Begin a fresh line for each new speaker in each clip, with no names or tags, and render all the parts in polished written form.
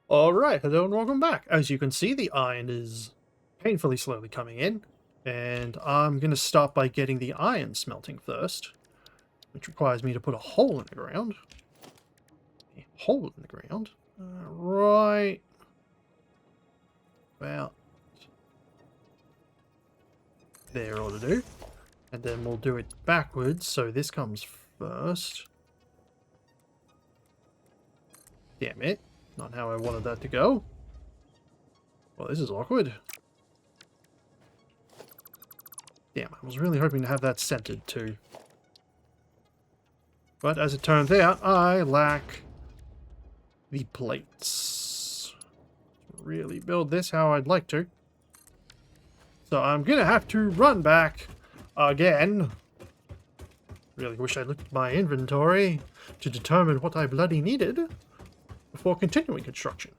Alright, hello and welcome back. As you can see, the iron is painfully slowly coming in, and I'm going to start by getting the iron smelting first, which requires me to put a hole in the ground. A hole in the ground? Right about there ought to do. And then we'll do it backwards, so this comes first. Damn it. Not how I wanted that to go. Well, this is awkward. Damn, I was really hoping to have that centered too. But as it turns out, I lack the plates. Really build this how I'd like to. So I'm gonna have to run back again. Really wish I looked at my inventory to determine what I bloody needed before continuing construction.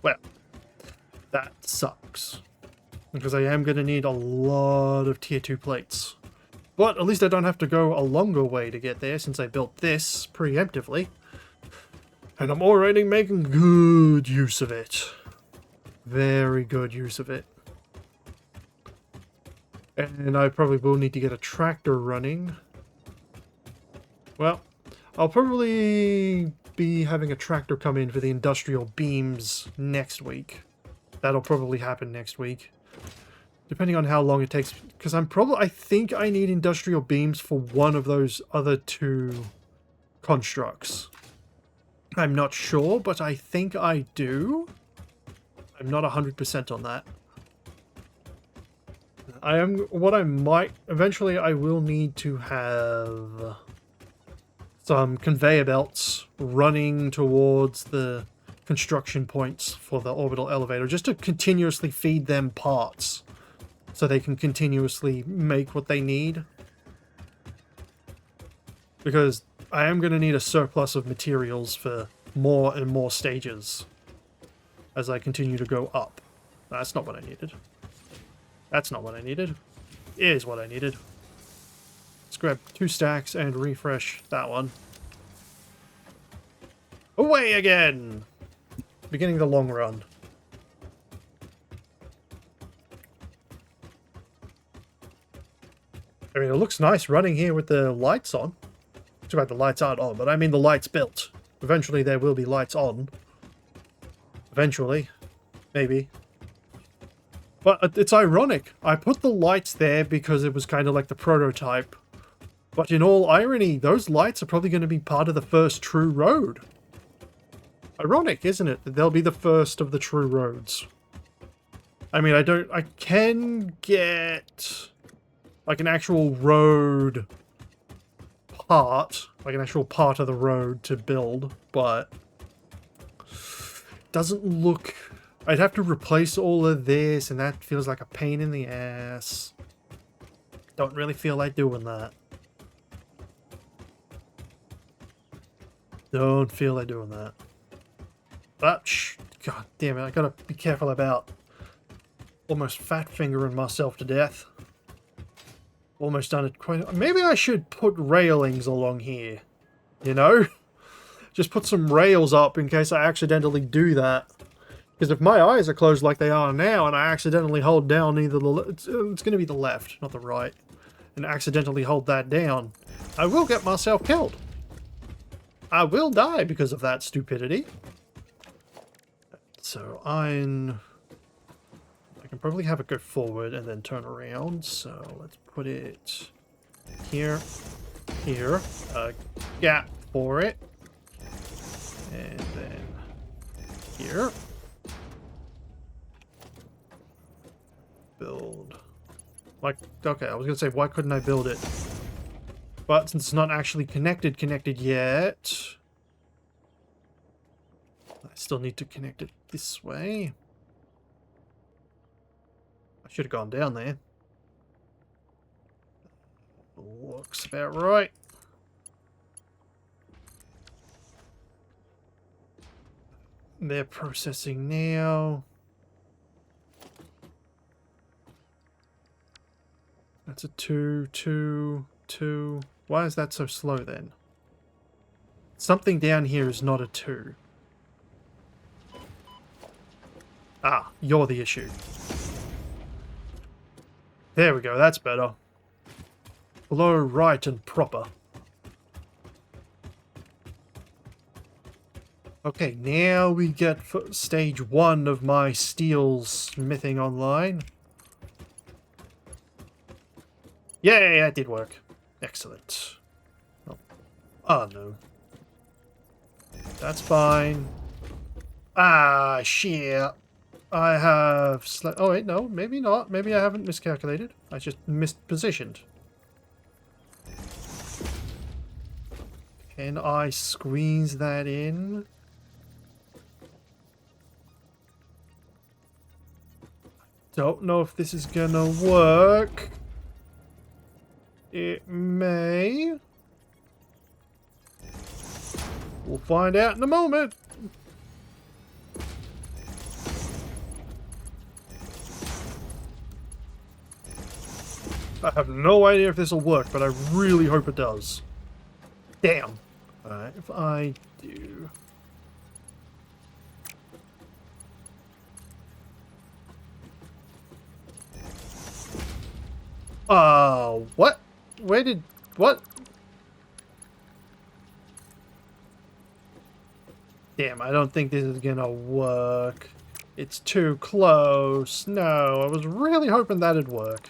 Well, that sucks. Because I am going to need a lot of tier 2 plates. But at least I don't have to go a longer way to get there since I built this preemptively. And I'm already making good use of it. Very good use of it. And I probably will need to get a tractor running. Well, I'll probably be having a tractor come in for the industrial beams next week. That'll probably happen next week. Depending on how long it takes, because I think I need industrial beams for one of those other two constructs. I'm not sure, but I think I do. I'm not 100% on that. Eventually I will need to have some conveyor belts running towards the construction points for the orbital elevator, just to continuously feed them parts. So they can continuously make what they need. Because I am going to need a surplus of materials for more and more stages as I continue to go up. That's not what I needed. That's not what I needed. Is what I needed. Let's grab 2 stacks and refresh that one. Away again! Beginning the long run. I mean, it looks nice running here with the lights on. Too bad the lights aren't on, but I mean the lights built. Eventually there will be lights on. Eventually. Maybe. But it's ironic. I put the lights there because it was kind of like the prototype. But in all irony, those lights are probably going to be part of the first true road. Ironic, isn't it? That they'll be the first of the true roads. I mean, I can get like an actual road part, like an actual part of the road to build, but doesn't look... I'd have to replace all of this, and that feels like a pain in the ass. Don't really feel like doing that. Don't feel like doing that. But, god damn it, I gotta be careful about almost fat fingering myself to death. Almost done it quite... Maybe I should put railings along here, you know? Just put some rails up in case I accidentally do that. Because if my eyes are closed like they are now, and I accidentally hold down either the... It's going to be the left, not the right. And accidentally hold that down, I will get myself killed. I will die because of that stupidity. So I can probably have it go forward and then turn around. So let's put it here, here, a gap for it, and then here. Build. Like, okay, I was gonna say, why couldn't I build it? But since it's not actually connected yet, I still need to connect it this way. I should have gone down there. Looks about right. They're processing now. That's a 2, 2, 2. Why is that so slow then? Something down here is not a 2. Ah, you're the issue. There we go, that's better. Below, right, and proper. Okay, now we get stage 1 of my steel smithing online. Yay, that did work. Excellent. Oh no. That's fine. Ah, shit. I have... oh, wait, no. Maybe not. Maybe I haven't miscalculated. I just mispositioned. Can I squeeze that in? Don't know if this is gonna work. It may. We'll find out in a moment. I have no idea if this will work, but I really hope it does. Damn. Alright, if I do... what? Where did... what? Damn, I don't think this is gonna work. It's too close. No, I was really hoping that'd work.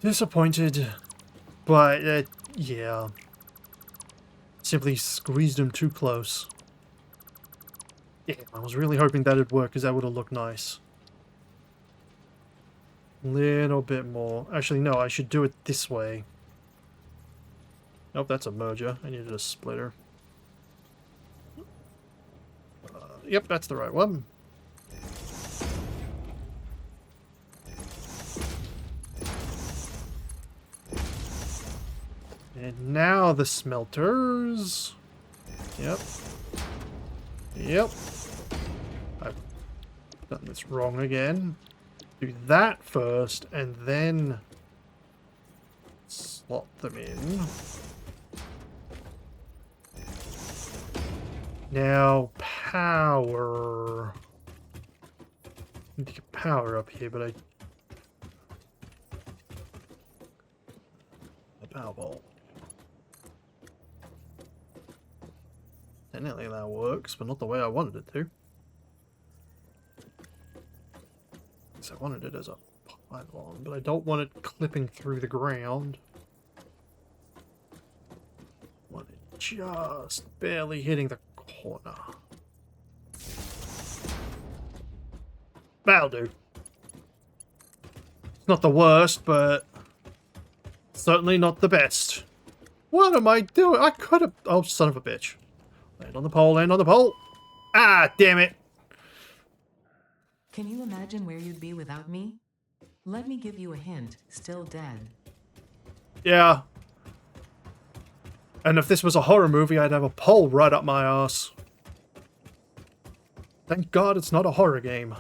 Disappointed, but yeah. Simply squeezed him too close. Yeah, I was really hoping that'd work because that would have looked nice. Little bit more. Actually, no, I should do it this way. Nope, that's a merger. I needed a splitter. Yep, that's the right one. And now the smelters. Yep. Yep. I've done this wrong again. Do that first, and then slot them in. Now, power. Need to get power up here, but the Powerball. Technically that works, but not the way I wanted it to. I wanted it as a pylon, but I don't want it clipping through the ground. I want it just barely hitting the corner. That'll do. It's not the worst, but certainly not the best. What am I doing? I could have... oh, son of a bitch. Land on the pole, land on the pole. Ah, damn it.
Can you imagine where you'd be without me? Let me give you a hint. Still dead.
Yeah. And if this was a horror movie, I'd have a pole right up my ass. Thank God it's not a horror game.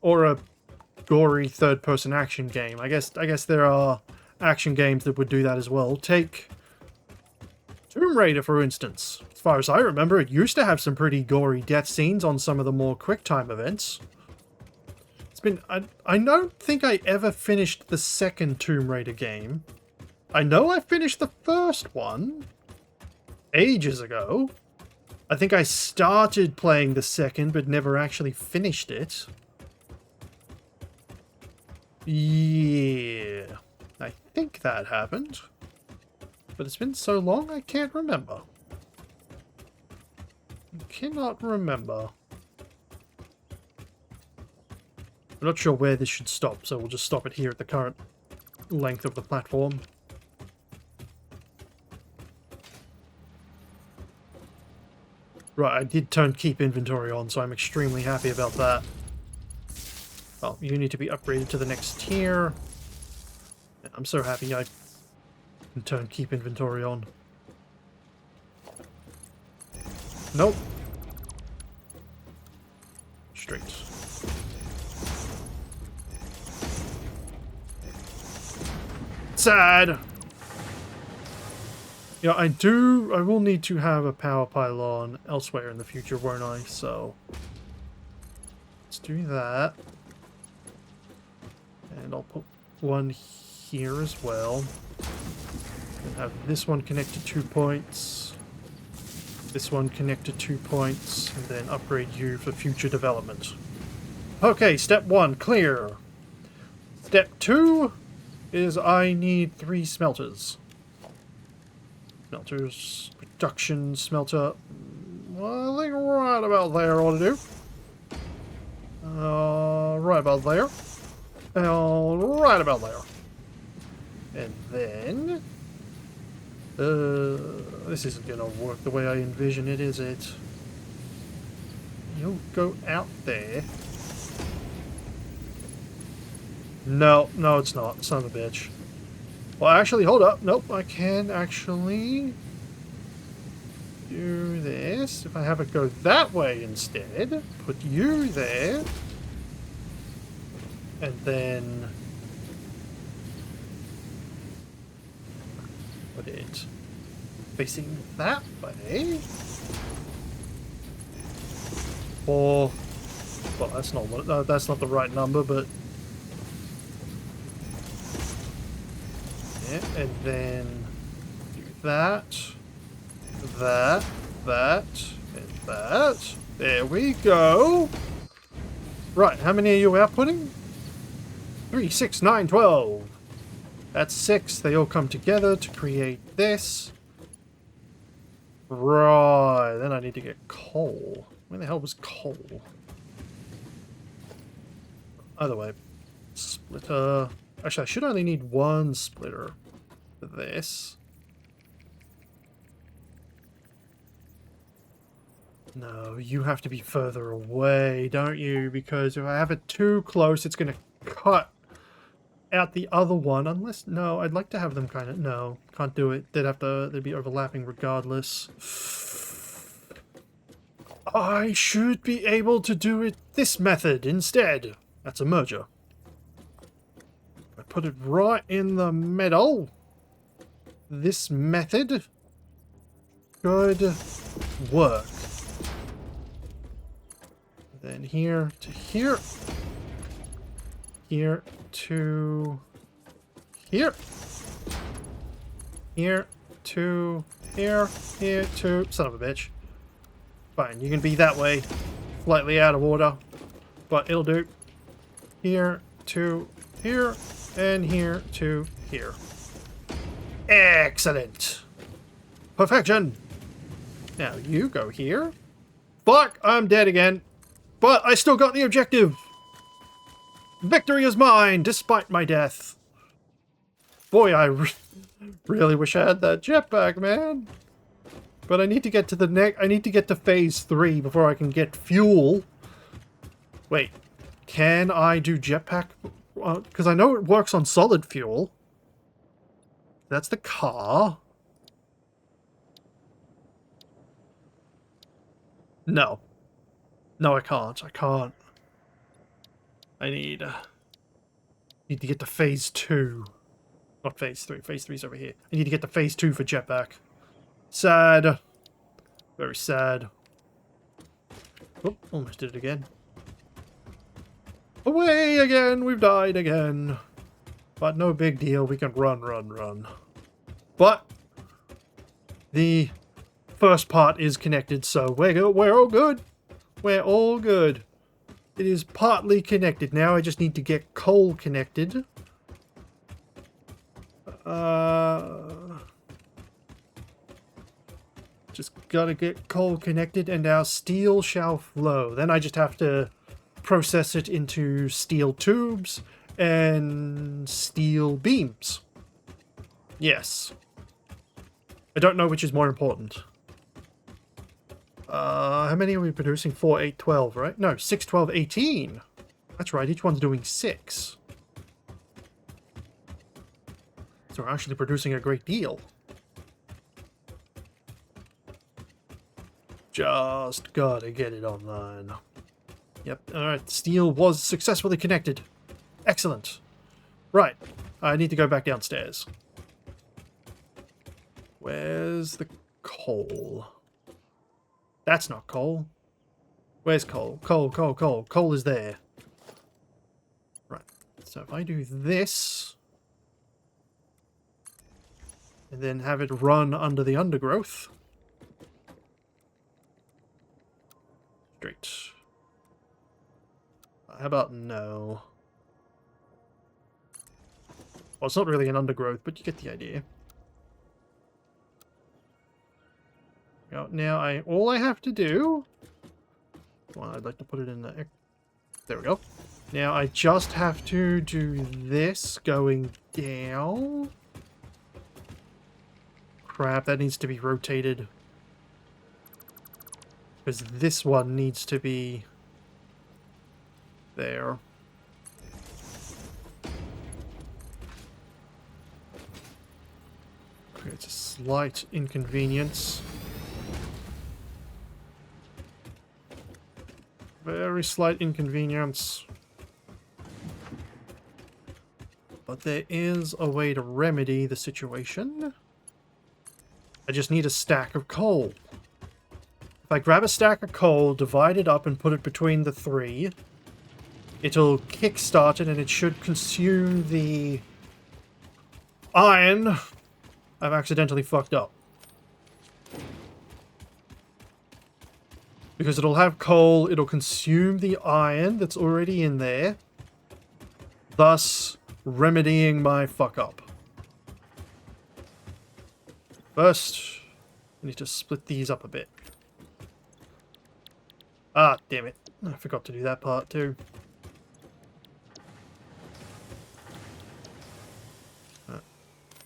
Or a gory third-person action game. I guess there are action games that would do that as well. Take Tomb Raider, for instance. As far as I remember, it used to have some pretty gory death scenes on some of the more quick-time events. It's been... I don't think I ever finished the second Tomb Raider game. I know I finished the first one ages ago. I think I started playing the second, but never actually finished it. Yeah, I think that happened. But it's been so long, I can't remember. I cannot remember. I'm not sure where this should stop, so we'll just stop it here at the current length of the platform. Right, I did turn keep inventory on, so I'm extremely happy about that. Oh, you need to be upgraded to the next tier. I'm so happy I can turn keep inventory on. Nope. Straight. Sad. Yeah, I will need to have a power pylon elsewhere in the future, won't I? So let's do that. And I'll put one here as well. And have this one connect to 2 points. This one connect to 2 points. And then upgrade you for future development. Okay, step 1, clear. Step 2 is I need 3 smelters. Smelters, production, smelter. Well, I think right about there ought to do. Right about there. Right about there. And then... this isn't gonna work the way I envision it, is it? You'll go out there. No, no it's not. Son of a bitch. Well, actually, hold up. Nope, I can actually do this. If I have it go that way instead, put you there. And then put it facing that way. Or, well, that's not the right number, but yeah, and then do that, that, and that. There we go. Right, how many are you outputting? 3, 6, 9, 12. That's 6. They all come together to create this. Right, then I need to get coal. Where the hell was coal? Either way. Splitter. Actually, I should only need 1 splitter for this. No, you have to be further away, don't you? Because if I have it too close, it's going to cut out the other one. Unless, no, I'd like to have them kind of, no, can't do it. They'd be overlapping regardless. I should be able to do it this method instead. That's a merger. I put it right in the middle. This method could work. Then here to here. Here to here. Here to here. Here to... Son of a bitch. Fine, you can be that way. Slightly out of order. But it'll do. Here to here. And here to here. Excellent. Perfection. Now you go here. Fuck, I'm dead again. But I still got the objective. Victory is mine, despite my death. Boy, I really wish I had that jetpack, man. But I need to get to the I need to get to phase 3 before I can get fuel. Wait, can I do jetpack? Because I know it works on solid fuel. That's the car. No. No, I can't. I can't. I need to get to phase 2. Not phase 3. Phase 3's over here. I need to get to phase 2 for jetpack. Sad. Very sad. Oh, almost did it again. Away again! We've died again. But no big deal. We can run, run, run. But the first part is connected, so we're all good. We're all good. It is partly connected. Now I just need to get coal connected. Just gotta get coal connected and our steel shall flow. Then I just have to process it into steel tubes and steel beams. Yes. I don't know which is more important. How many are we producing? 4, 8, 12, right? No, 6, 12, 18. That's right, each one's doing 6. So we're actually producing a great deal. Just gotta get it online. Yep, alright, steel was successfully connected. Excellent. Right, I need to go back downstairs. Where's the coal? That's not coal. Where's coal? Coal, coal, coal. Coal is there. Right. So if I do this, and then have it run under the undergrowth. Straight. How about no? Well, it's not really an undergrowth, but you get the idea. Now, all I have to do... Well, I'd like to put it in the... There we go. Now, I just have to do this going down. Crap, that needs to be rotated. Because this one needs to be... there. Creates a slight inconvenience. Very slight inconvenience. But there is a way to remedy the situation. I just need a stack of coal. If I grab a stack of coal, divide it up and put it between the three, it'll kickstart it and it should consume the iron I've accidentally fucked up. Because it'll have coal, it'll consume the iron that's already in there, thus remedying my fuck up. First, I need to split these up a bit. Ah, damn it. I forgot to do that part too.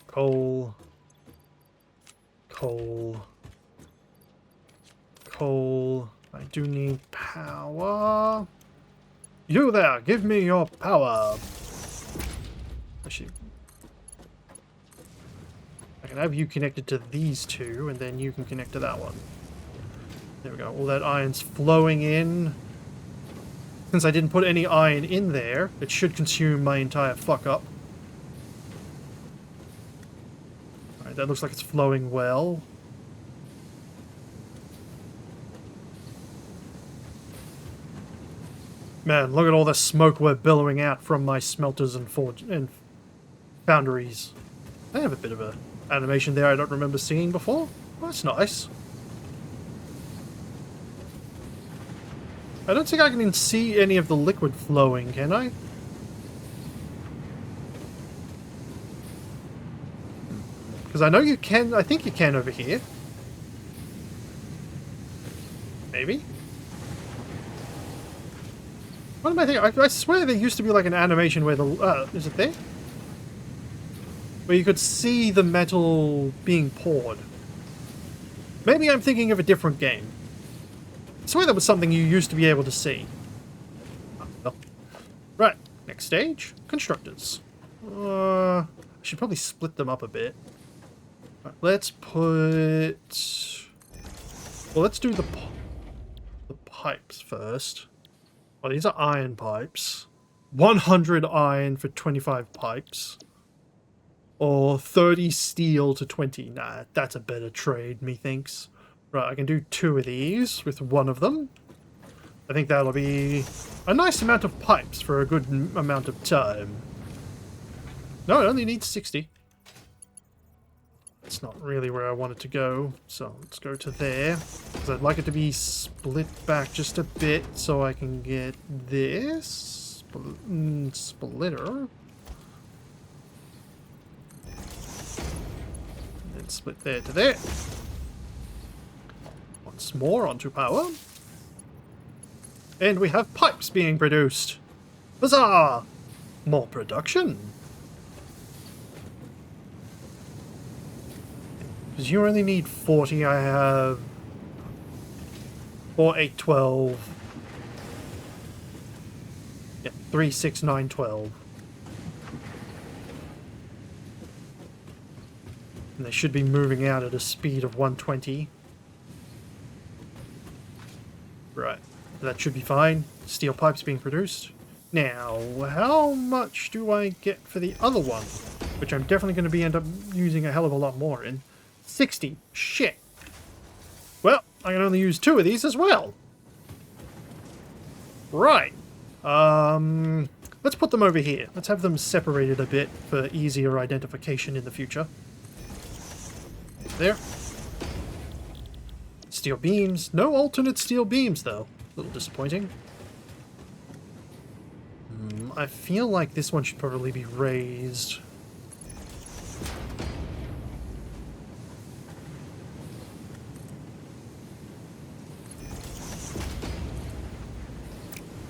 Coal. Coal. Coal. I do need power. You there, give me your power. Actually, I can have you connected to these two, and then you can connect to that one. There we go. All that iron's flowing in. Since I didn't put any iron in there, it should consume my entire fuck up. Alright, that looks like it's flowing well. Man, look at all the smoke we're billowing out from my smelters and foundries. They have a bit of a animation there I don't remember seeing before. Well, that's nice. I don't think I can see any of the liquid flowing, can I? Because I know you can, I think you can over here. Maybe? What am I thinking? I swear there used to be like an animation where the... is it there? Where you could see the metal being poured. Maybe I'm thinking of a different game. I swear that was something you used to be able to see. Oh. Right, next stage. Constructors. I should probably split them up a bit. Right, let's put... Well, let's do the pipes first. Well, these are iron pipes. 100 iron for 25 pipes. Or 30 steel to 20. Nah, that's a better trade, methinks. Right, I can do 2 of these with one of them. I think that'll be a nice amount of pipes for a good amount of time. No, it only needs 60. That's not really where I want it to go, so let's go to there. Because I'd like it to be split back just a bit so I can get this splitter. And then split there to there. Once more onto power. And we have pipes being produced. Huzzah! More production. Because you only need 40, I have 4, 8, 12. Yeah, 3, 6, 9, 12. And they should be moving out at a speed of 120. Right, that should be fine. Steel pipes being produced. Now, how much do I get for the other one? Which I'm definitely going to end up using a hell of a lot more in. 60. Shit. Well, I can only use 2 of these as well. Right. Let's put them over here. Let's have them separated a bit for easier identification in the future. There. Steel beams. No alternate steel beams, though. A little disappointing. I feel like this one should probably be raised.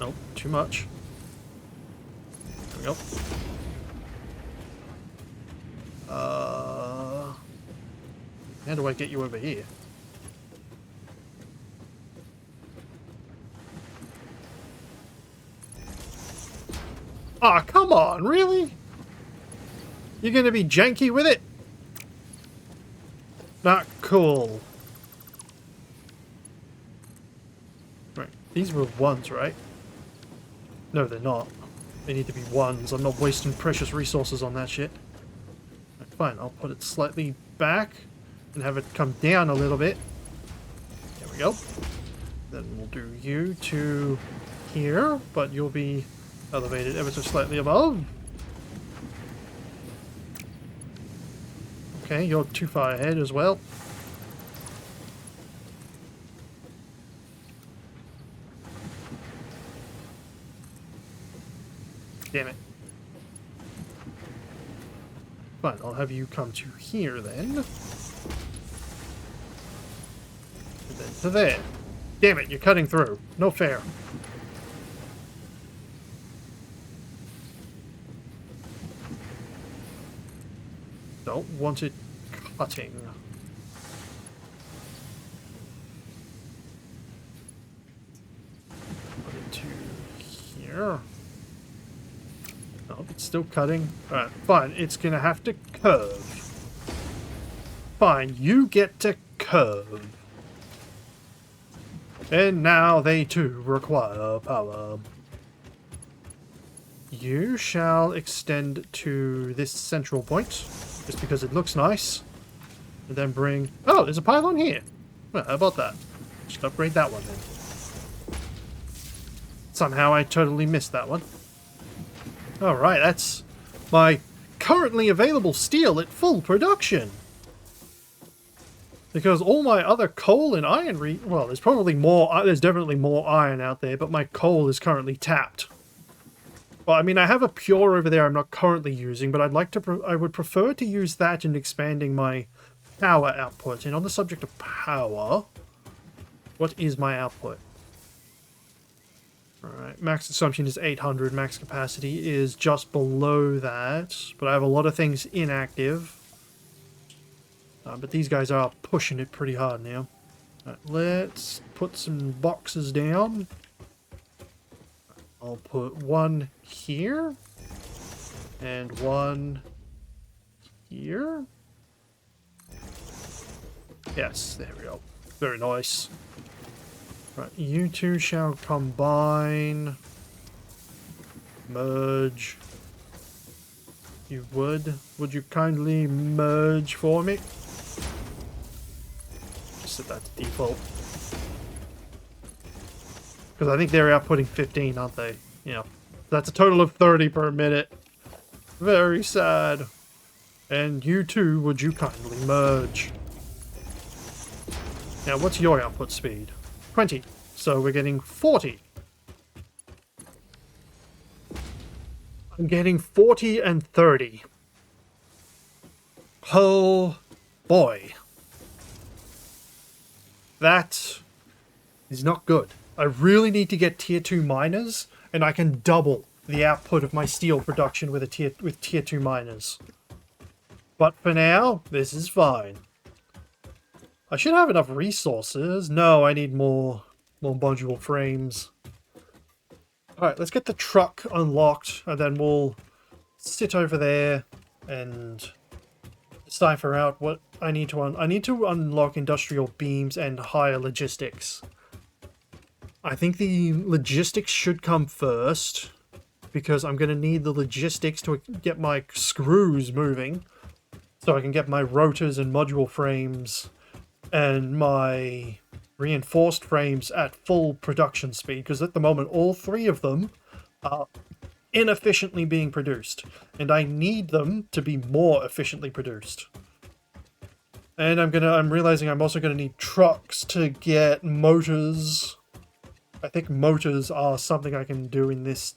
Nope, too much. There we go. How do I get you over here? Ah, come on, really? You're gonna be janky with it? Not cool. Right, these were 1s, right? No, they're not. They need to be 1s. I'm not wasting precious resources on that shit. Right, fine, I'll put it slightly back and have it come down a little bit. There we go. Then we'll do you to here, but you'll be elevated ever so slightly above. Okay, you're too far ahead as well. Damn it. Fine, I'll have you come to here then. And then to there. Damn it, you're cutting through. No fair. Don't want it cutting. Put it to here. No, it's still cutting. Alright, fine. It's gonna have to curve. Fine, you get to curve. And now they too require power. You shall extend to this central point. Just because it looks nice. And then bring... Oh, there's a pylon here. Well, how about that? Just upgrade that one then. Somehow I totally missed that one. Alright, that's my currently available steel at full production. Because all my other coal and iron... Well, there's probably more... There's definitely more iron out there, but my coal is currently tapped. Well, I mean, I have a pure over there I'm not currently using, but I'd like to... I would prefer to use that in expanding my power output. And on the subject of power, what is my output? Alright, max consumption is 800, max capacity is just below that, but I have a lot of things inactive. But these guys are pushing it pretty hard now. Right, let's put some boxes down. I'll put one here. And one here. Yes, there we go. Very nice. Right, you two shall combine. Merge. You would? Would you kindly merge for me? Just set that to default. Because I think they're outputting 15, aren't they? Yeah. That's a total of 30 per minute. Very sad. And you two, would you kindly merge? Now, what's your output speed? 20. So we're getting 40. I'm getting 40 and 30. Oh boy. That is not good. I really need to get tier 2 miners, and I can double the output of my steel production with tier 2 miners. But for now, this is fine. I should have enough resources. No, I need more module frames. Alright, let's get the truck unlocked, and then we'll sit over there and decipher out what I need to I need to unlock industrial beams and higher logistics. I think the logistics should come first, because I'm going to need the logistics to get my screws moving so I can get my rotors and module frames and my reinforced frames at full production speed, because at the moment all three of them are inefficiently being produced, and I need them to be more efficiently produced. And I'm realizing I'm also gonna need trucks to get motors. I think motors are something I can do in this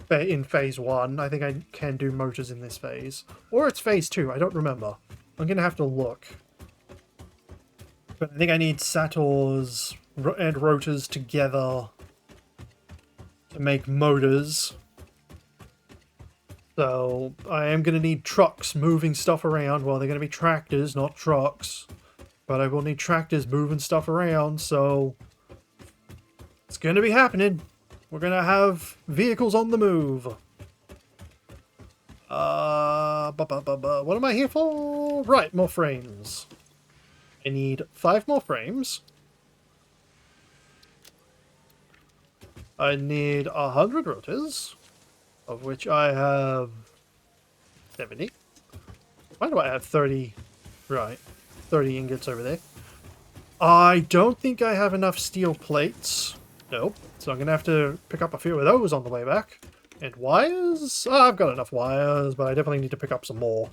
in phase 1. I think I can do motors in this phase, or it's phase 2. I don't remember. I'm gonna have to look. But I think I need Sators and rotors together to make motors. So I am going to need trucks moving stuff around. Well, they're going to be tractors, not trucks. But I will need tractors moving stuff around, so it's going to be happening. We're going to have vehicles on the move. What am I here for? Right, more frames. I need 5 more frames. I need 100 rotors, of which I have 70. Why do I have 30? Right, 30 ingots over there. I don't think I have enough steel plates. Nope. So I'm going to have to pick up a few of those on the way back. And wires? Oh, I've got enough wires, but I definitely need to pick up some more.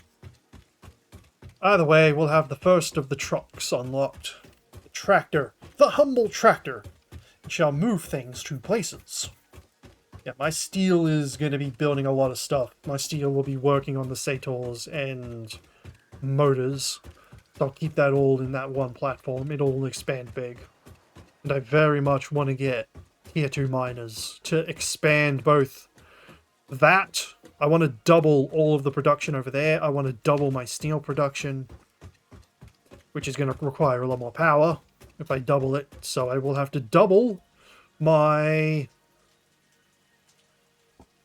Either way, we'll have the first of the trucks unlocked. The tractor. The humble tractor. It shall move things to places. Yeah, my steel is going to be building a lot of stuff. My steel will be working on the Sators and motors. So I'll keep that all in that one platform. It'll expand big. And I very much want to get tier 2 miners to expand both that. I want to double all of the production over there. I want to double my steel production, which is going to require a lot more power if I double it. So I will have to double my...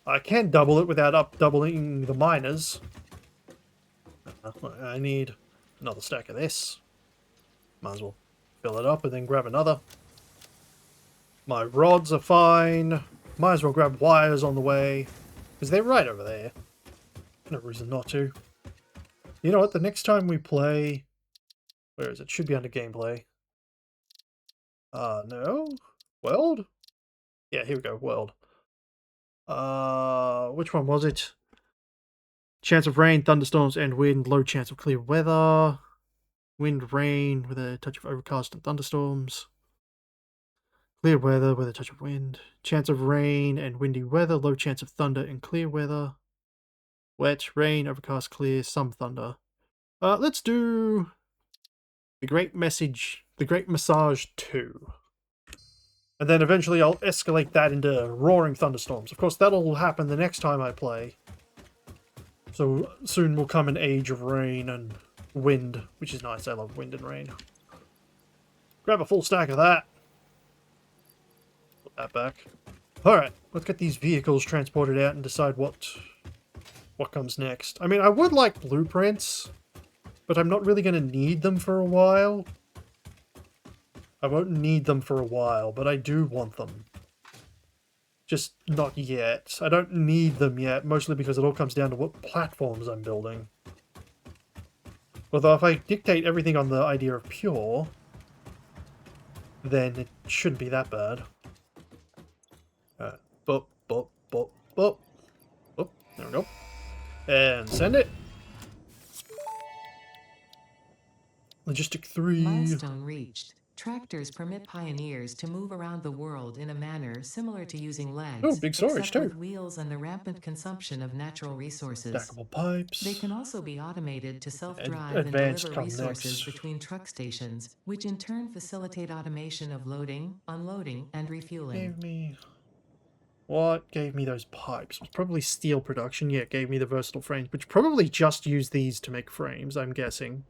I can double it without doubling the miners. I need another stack of this. Might as well fill it up and then grab another. My rods are fine. Might as well grab wires on the way, because they're right over there. No reason not to. You know what? The next time we play... Where is it? Should be under gameplay. No? World? Yeah, here we go. World. Which one was it? Chance of rain, thunderstorms, and wind. Low chance of clear weather. Wind, rain, with a touch of overcast and thunderstorms. Clear weather with a touch of wind. Chance of rain and windy weather. Low chance of thunder and clear weather. Wet, rain, overcast, clear, some thunder. Let's do the Great Massage 2. And then eventually I'll escalate that into roaring thunderstorms. Of course, that'll happen the next time I play. So soon will come an age of rain and wind, which is nice. I love wind and rain. Grab a full stack of that. Put that back. Alright, let's get these vehicles transported out and decide what comes next. I mean, I would like blueprints, but I'm not really going to need them for a while. I won't need them for a while, but I do want them. Just not yet. I don't need them yet, mostly because it all comes down to what platforms I'm building. Although if I dictate everything on the idea of pure, then it shouldn't be that bad. Boop, boop, boop, boop. Boop, there we go. And send it. Logistic 3.
Milestone reached. Tractors permit pioneers to move around the world in a manner similar to using legs,
Oh, big storage
except
too.
with wheels and the rampant consumption of natural resources.
Stackable pipes.
They can also be automated to self-drive and
Advanced
deliver resources
next.
between truck stations, which in turn facilitate automation of loading, unloading, and refueling.
What gave me those pipes? It was probably steel production. Yeah, it gave me the versatile frames, which probably just use these to make frames, I'm guessing.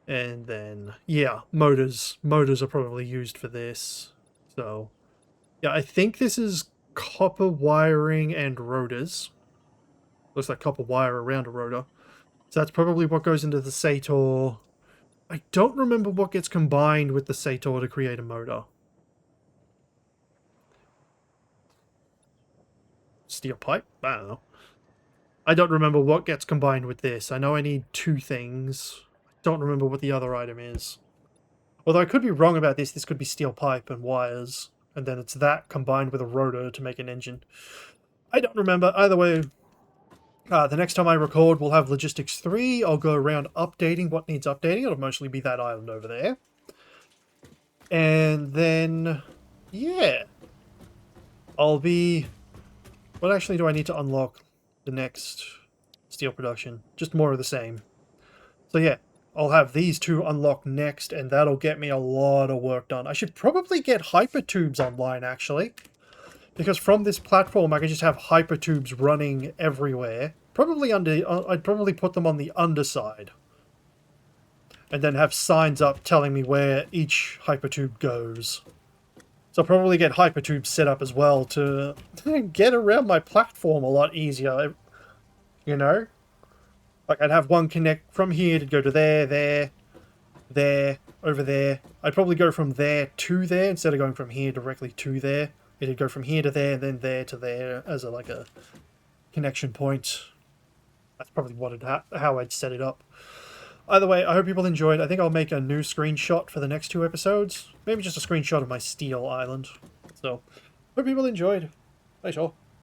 And then, yeah, motors. Motors are probably used for this. So, yeah, I think this is copper wiring and rotors. Looks like copper wire around a rotor. So that's probably what goes into the Sator. I don't remember what gets combined with the Sator to create a motor. Steel pipe? I don't know. I don't remember what gets combined with this. I know I need 2 things. I don't remember what the other item is. Although I could be wrong about this. This could be steel pipe and wires. And then it's that combined with a rotor to make an engine. I don't remember. Either way, the next time I record, we'll have Logistics 3. I'll go around updating what needs updating. It'll mostly be that island over there. And then, yeah. I'll be... What actually do I need to unlock the next steel production? Just more of the same. So yeah, I'll have these 2 unlocked next, and that'll get me a lot of work done. I should probably get hypertubes online, actually. Because from this platform, I can just have hypertubes running everywhere. Probably I'd probably put them on the underside. And then have signs up telling me where each hypertube goes. So I'll probably get hypertubes set up as well to get around my platform a lot easier. You know? Like, I'd have one connect from here to go to there, over there. I'd probably go from there to there instead of going from here directly to there. It'd go from here to there, and then there to there as like a connection point. That's probably what how I'd set it up. Either way, I hope people enjoyed. I think I'll make a new screenshot for the next 2 episodes. Maybe just a screenshot of my steel island. So, hope people enjoyed. Bye, all.